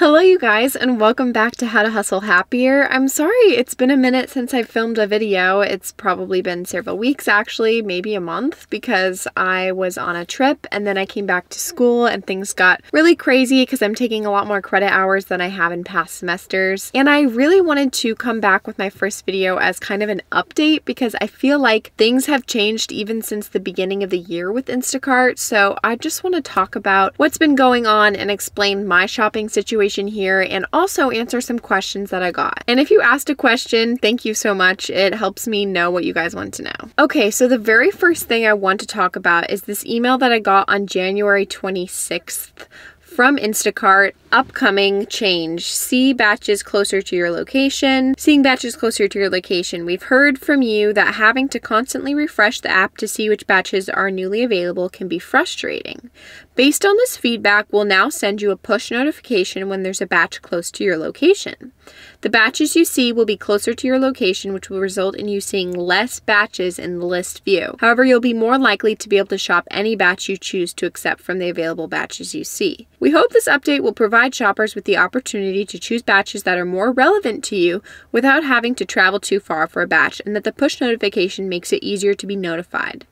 Hello you guys, and welcome back to How to Hustle Happier. I'm sorry it's been a minute since I filmed a video. It's probably been several weeks actually, maybe a month, because I was on a trip and then I came back to school and things got really crazy because I'm taking a lot more credit hours than I have in past semesters. And I really wanted to come back with my first video as kind of an update because I feel like things have changed even since the beginning of the year with Instacart. So I just want to talk about what's been going on and explain my shopping situation here and also answer some questions that I got. And if you asked a question, thank you so much. It helps me know what you guys want to know. Okay, so the very first thing I want to talk about is this email that I got on January 26th from Instacart. Upcoming change. See batches closer to your location. Seeing batches closer to your location. We've heard from you that having to constantly refresh the app to see which batches are newly available can be frustrating. Based on this feedback, we'll now send you a push notification when there's a batch close to your location. The batches you see will be closer to your location, which will result in you seeing less batches in the list view. However, you'll be more likely to be able to shop any batch you choose to accept from the available batches you see. We hope this update will provide shoppers with the opportunity to choose batches that are more relevant to you without having to travel too far for a batch, and that the push notification makes it easier to be notified.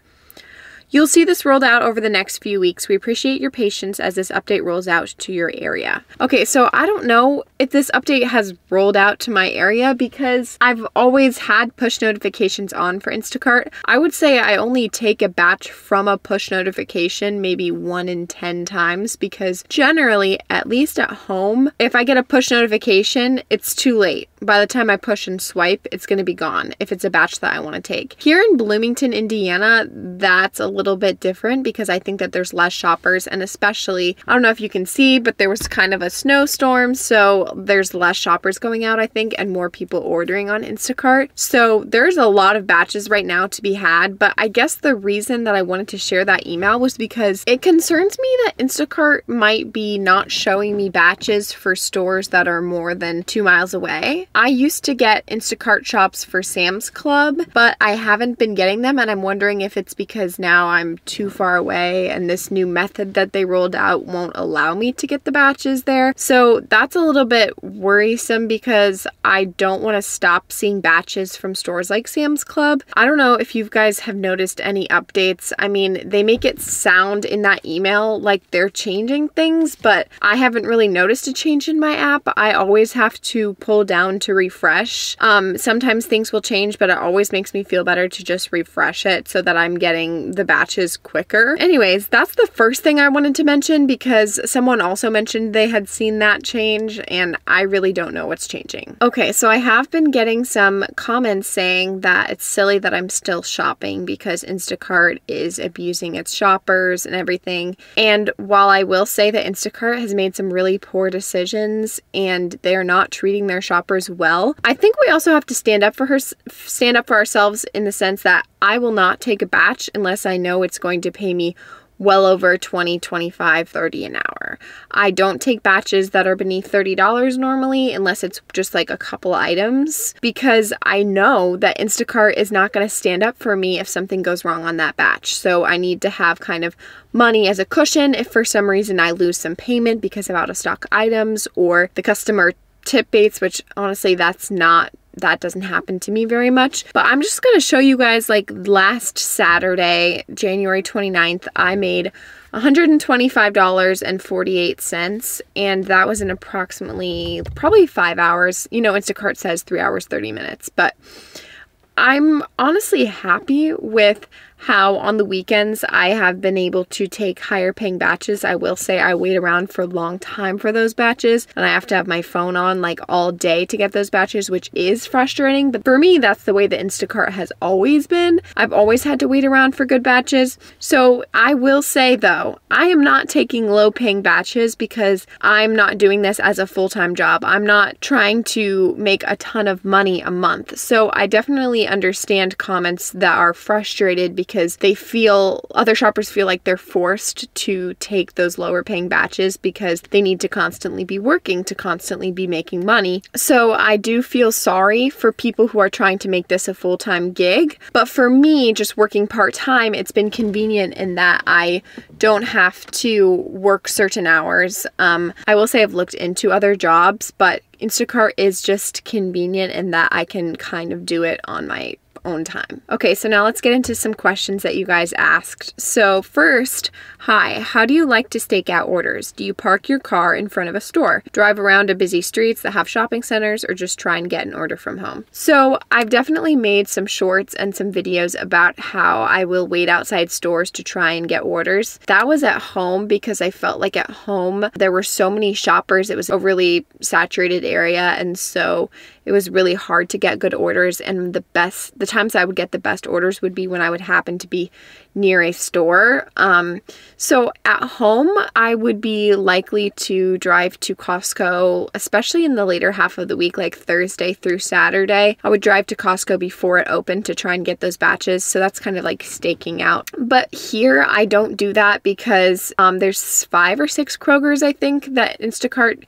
You'll see this rolled out over the next few weeks. We appreciate your patience as this update rolls out to your area. Okay, so I don't know if this update has rolled out to my area because I've always had push notifications on for Instacart. I would say I only take a batch from a push notification maybe 1 in 10 times because generally, at least at home, if I get a push notification, it's too late. By the time I push and swipe, it's going to be gone if it's a batch that I want to take. Here in Bloomington, Indiana, that's a little bit different because I think that there's less shoppers, and especially, I don't know if you can see, but there was kind of a snowstorm, so there's less shoppers going out, I think, and more people ordering on Instacart. So there's a lot of batches right now to be had, but I guess the reason that I wanted to share that email was because it concerns me that Instacart might be not showing me batches for stores that are more than 2 miles away. I used to get Instacart shops for Sam's Club, but I haven't been getting them, and I'm wondering if it's because now I'm too far away and this new method that they rolled out won't allow me to get the batches there. So that's a little bit worrisome because I don't want to stop seeing batches from stores like Sam's Club. I don't know if you guys have noticed any updates. I mean, they make it sound in that email like they're changing things, but I haven't really noticed a change in my app. I always have to pull down to refresh. Sometimes things will change, but it always makes me feel better to just refresh it so that I'm getting the batches quicker. Anyways, that's the first thing I wanted to mention because someone also mentioned they had seen that change and I really don't know what's changing. Okay, so I have been getting some comments saying that it's silly that I'm still shopping because Instacart is abusing its shoppers and everything. And while I will say that Instacart has made some really poor decisions and they are not treating their shoppers well, I think we also have to stand up for ourselves in the sense that I will not take a batch unless I know it's going to pay me well over $20, $25, $30 an hour. I don't take batches that are beneath $30 normally unless it's just like a couple items because I know that Instacart is not going to stand up for me if something goes wrong on that batch. So I need to have kind of money as a cushion if for some reason I lose some payment because of out of stock items or the customer tip baits, which honestly that doesn't happen to me very much. But I'm just going to show you guys, like last Saturday, January 29th, I made $125.48, and that was in approximately probably 5 hours. You know, Instacart says 3 hours, 30 minutes, but I'm honestly happy with how on the weekends I have been able to take higher paying batches. I will say I wait around for a long time for those batches and I have to have my phone on like all day to get those batches, which is frustrating. But for me, that's the way that Instacart has always been. I've always had to wait around for good batches. So I will say though, I am not taking low paying batches because I'm not doing this as a full-time job. I'm not trying to make a ton of money a month. So I definitely understand comments that are frustrated because because other shoppers feel like they're forced to take those lower paying batches because they need to constantly be working, to constantly be making money. So I do feel sorry for people who are trying to make this a full-time gig. But for me, just working part-time, it's been convenient in that I don't have to work certain hours. I will say I've looked into other jobs, but Instacart is just convenient in that I can kind of do it on my own time. Okay, so now let's get into some questions that you guys asked. So first, hi, how do you like to stake out orders? Do you park your car in front of a store, drive around to busy streets that have shopping centers, or just try and get an order from home? So I've definitely made some shorts and some videos about how I will wait outside stores to try and get orders. That was at home because I felt like at home there were so many shoppers. It was a really saturated area, and so it was really hard to get good orders, and the times I would get the best orders would be when I would happen to be near a store. So at home, I would be likely to drive to Costco, especially in the later half of the week, like Thursday through Saturday. I would drive to Costco before it opened to try and get those batches. So that's kind of like staking out. But here I don't do that because there's 5 or 6 Krogers, I think, that Instacart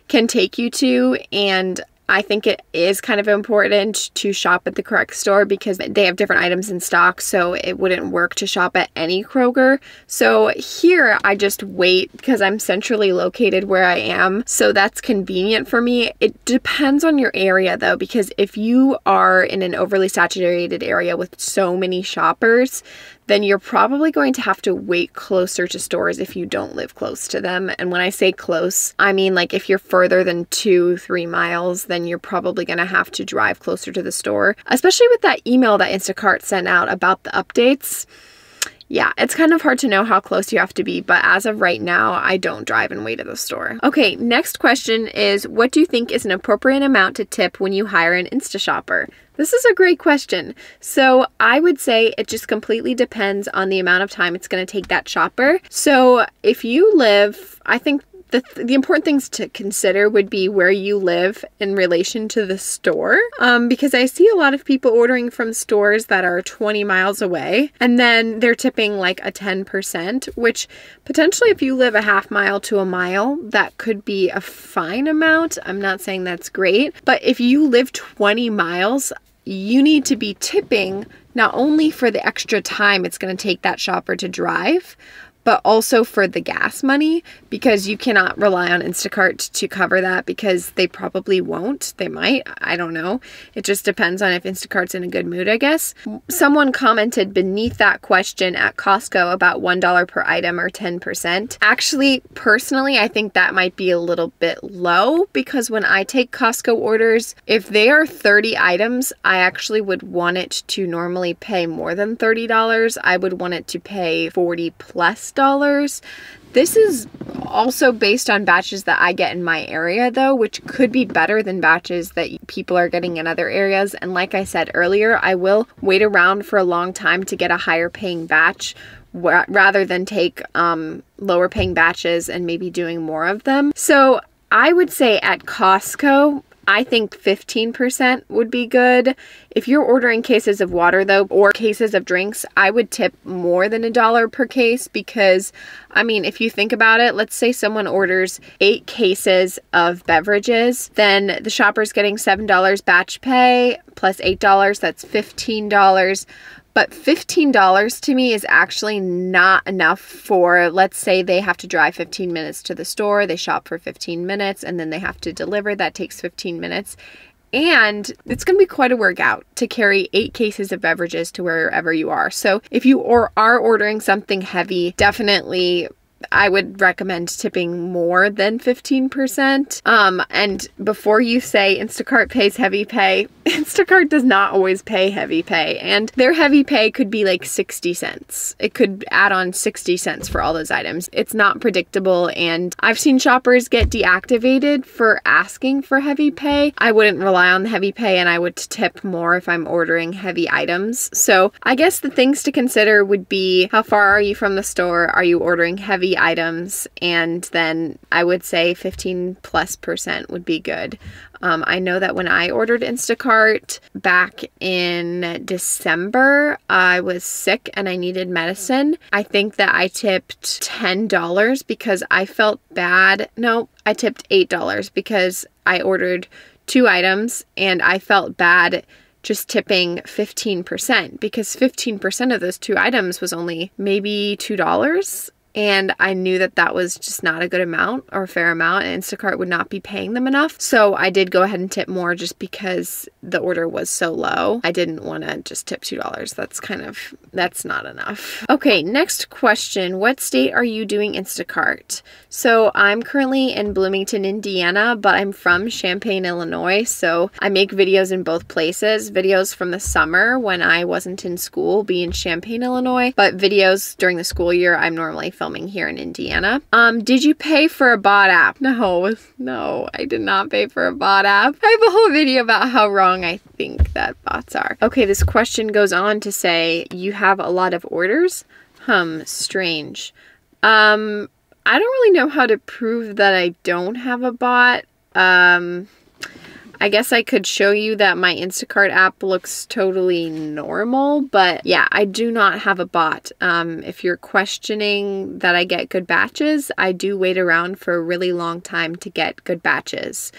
can take you to, and I think it is kind of important to shop at the correct store because they have different items in stock, so it wouldn't work to shop at any Kroger. So here I just wait because I'm centrally located where I am, so that's convenient for me. It depends on your area though, because if you are in an overly saturated area with so many shoppers, then you're probably going to have to wait closer to stores if you don't live close to them. And when I say close, I mean like if you're further than 2-3 miles, then you're probably going to have to drive closer to the store, especially with that email that Instacart sent out about the updates. Yeah, it's kind of hard to know how close you have to be, but as of right now, I don't drive and wait at the store. Okay, next question is, what do you think is an appropriate amount to tip when you hire an Instashopper? This is a great question. So I would say it just completely depends on the amount of time it's going to take that shopper. So if you live, I think the important things to consider would be where you live in relation to the store, because I see a lot of people ordering from stores that are 20 miles away, and then they're tipping like a 10%, which potentially if you live a half mile to a mile, that could be a fine amount. I'm not saying that's great, but if you live 20 miles, you need to be tipping not only for the extra time it's going to take that shopper to drive, but also for the gas money, because you cannot rely on Instacart to cover that because they probably won't. They might. I don't know. It just depends on if Instacart's in a good mood, I guess. Someone commented beneath that question at Costco about $1 per item or 10%. Actually, personally, I think that might be a little bit low because when I take Costco orders, if they are 30 items, I actually would want it to normally pay more than $30. I would want it to pay $40+ dollars. This is also based on batches that I get in my area though, which could be better than batches that people are getting in other areas. And like I said earlier, I will wait around for a long time to get a higher paying batch rather than take lower paying batches and maybe doing more of them. So I would say at Costco, I think 15% would be good. If you're ordering cases of water though, or cases of drinks, I would tip more than $1 per case because, I mean, if you think about it, let's say someone orders 8 cases of beverages, then the shopper's getting $7 batch pay plus $8, that's $15. But $15 to me is actually not enough for, let's say they have to drive 15 minutes to the store, they shop for 15 minutes, and then they have to deliver. That takes 15 minutes. And it's going to be quite a workout to carry 8 cases of beverages to wherever you are. So if you are ordering something heavy, definitely I would recommend tipping more than 15%. And before you say Instacart pays heavy pay, Instacart does not always pay heavy pay, and their heavy pay could be like 60 cents. It could add on 60 cents for all those items. It's not predictable, and I've seen shoppers get deactivated for asking for heavy pay. I wouldn't rely on the heavy pay, and I would tip more if I'm ordering heavy items. So I guess the things to consider would be, how far are you from the store? Are you ordering heavy 30 items, and then I would say 15+% would be good. I know that when I ordered Instacart back in December, I was sick and I needed medicine. I think that I tipped $10 because I felt bad. No, I tipped $8 because I ordered 2 items and I felt bad just tipping 15% because 15% of those 2 items was only maybe $2. And I knew that that was just not a good amount or a fair amount, and Instacart would not be paying them enough. So I did go ahead and tip more just because the order was so low. I didn't want to just tip $2. That's not enough. Okay, next question. What state are you doing Instacart? So I'm currently in Bloomington, Indiana, but I'm from Champaign, Illinois. So I make videos in both places. Videos from the summer when I wasn't in school be in Champaign, Illinois, but videos during the school year I'm normally filming here in Indiana. Did you pay for a bot app? No, I did not pay for a bot app. I have a whole video about how wrong I think that bots are. Okay, this question goes on to say, you have a lot of orders? Strange. I don't really know how to prove that I don't have a bot. I guess I could show you that my Instacart app looks totally normal, but yeah, I do not have a bot. If you're questioning that I get good batches, I do wait around for a really long time to get good batches.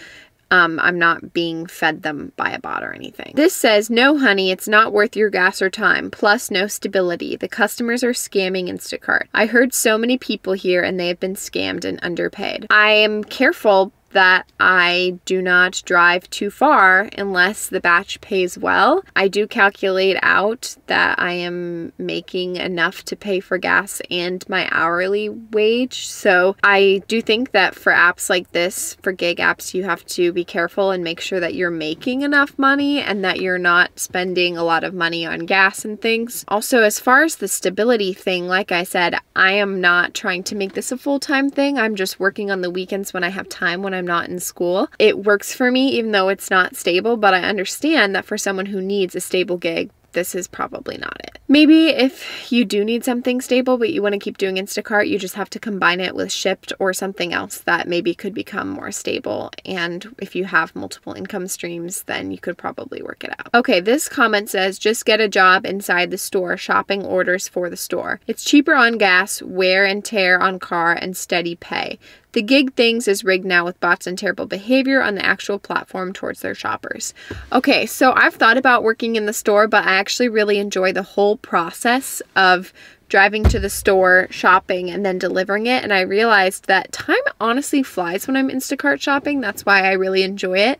I'm not being fed them by a bot or anything. This says, no honey, it's not worth your gas or time, plus no stability. The customers are scamming Instacart. I heard so many people here and they have been scammed and underpaid. I am careful that I do not drive too far unless the batch pays well. I do calculate out that I am making enough to pay for gas and my hourly wage. So I do think that for apps like this, for gig apps, you have to be careful and make sure that you're making enough money and that you're not spending a lot of money on gas and things. Also, as far as the stability thing, like I said, I am not trying to make this a full-time thing. I'm just working on the weekends when I have time, when I'm not in school. It works for me even though it's not stable, but I understand that for someone who needs a stable gig, this is probably not it. Maybe if you do need something stable but you want to keep doing Instacart, you just have to combine it with Shipt or something else that maybe could become more stable. And if you have multiple income streams, then you could probably work it out. Okay, this comment says, just get a job inside the store, shopping orders for the store. It's cheaper on gas, wear and tear on car, and steady pay. The gig things is rigged now with bots and terrible behavior on the actual platform towards their shoppers. Okay, so I've thought about working in the store, but I actually really enjoy the whole process of driving to the store, shopping, and then delivering it. And I realized that time honestly flies when I'm Instacart shopping. That's why I really enjoy it.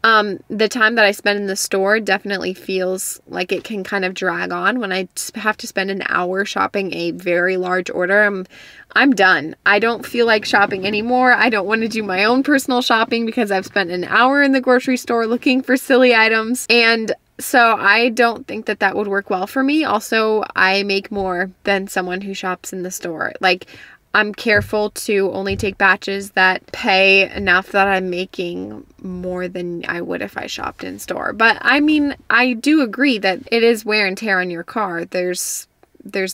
The time that I spend in the store definitely feels like it can kind of drag on. When I have to spend an hour shopping a very large order, I'm done. I don't feel like shopping anymore. I don't want to do my own personal shopping because I've spent an hour in the grocery store looking for silly items. And so I don't think that that would work well for me. Also, I make more than someone who shops in the store. Like, I'm careful to only take batches that pay enough that I'm making more than I would if I shopped in store. But I mean, I do agree that it is wear and tear on your car. There's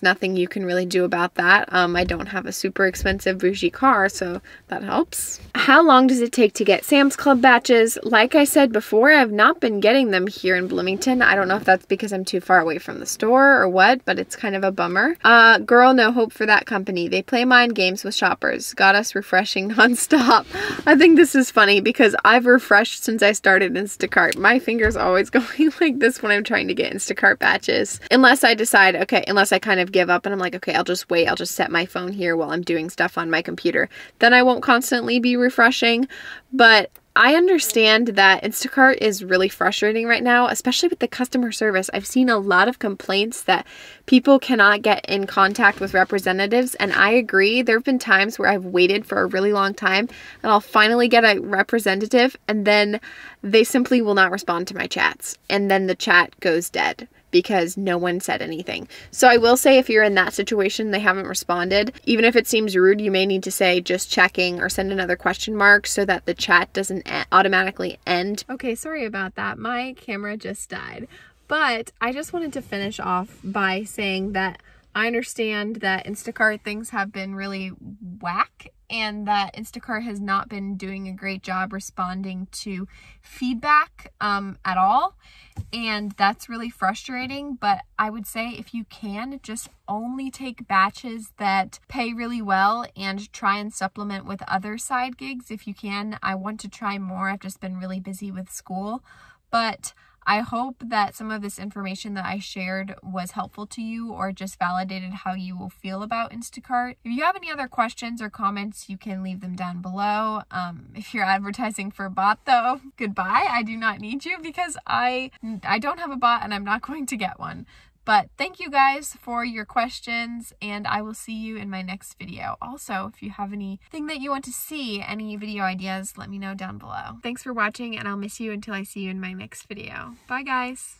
nothing you can really do about that. I don't have a super expensive bougie car, so that helps. How long does it take to get Sam's Club batches? Like I said before, I've not been getting them here in Bloomington. I don't know if that's because I'm too far away from the store or what, but it's kind of a bummer. Girl, no hope for that company. They play mind games with shoppers. Got us refreshing nonstop. I think this is funny because I've refreshed since I started Instacart. My finger's always going like this when I'm trying to get Instacart batches. Unless I decide, okay, unless I kind of give up and I'm like, okay, I'll just wait. I'll just set my phone here while I'm doing stuff on my computer. Then I won't constantly be refreshing. But I understand that Instacart is really frustrating right now, especially with the customer service. I've seen a lot of complaints that people cannot get in contact with representatives, and I agree. There have been times where I've waited for a really long time and I'll finally get a representative and then they simply will not respond to my chats, and then the chat goes dead because no one said anything. So I will say, if you're in that situation, they haven't responded, even if it seems rude, you may need to say just checking or send another question mark so that the chat doesn't automatically end. Okay, sorry about that. My camera just died. But I just wanted to finish off by saying that I understand that Instacart things have been really whack and that Instacart has not been doing a great job responding to feedback at all. And that's really frustrating, but I would say if you can, just only take batches that pay really well and try and supplement with other side gigs if you can. I want to try more. I've just been really busy with school, but I hope that some of this information that I shared was helpful to you or just validated how you will feel about Instacart. If you have any other questions or comments, you can leave them down below. If you're advertising for a bot though, goodbye. I do not need you because I don't have a bot and I'm not going to get one. But thank you guys for your questions, and I will see you in my next video. Also, if you have anything that you want to see, any video ideas, let me know down below. Thanks for watching, and I'll miss you until I see you in my next video. Bye, guys.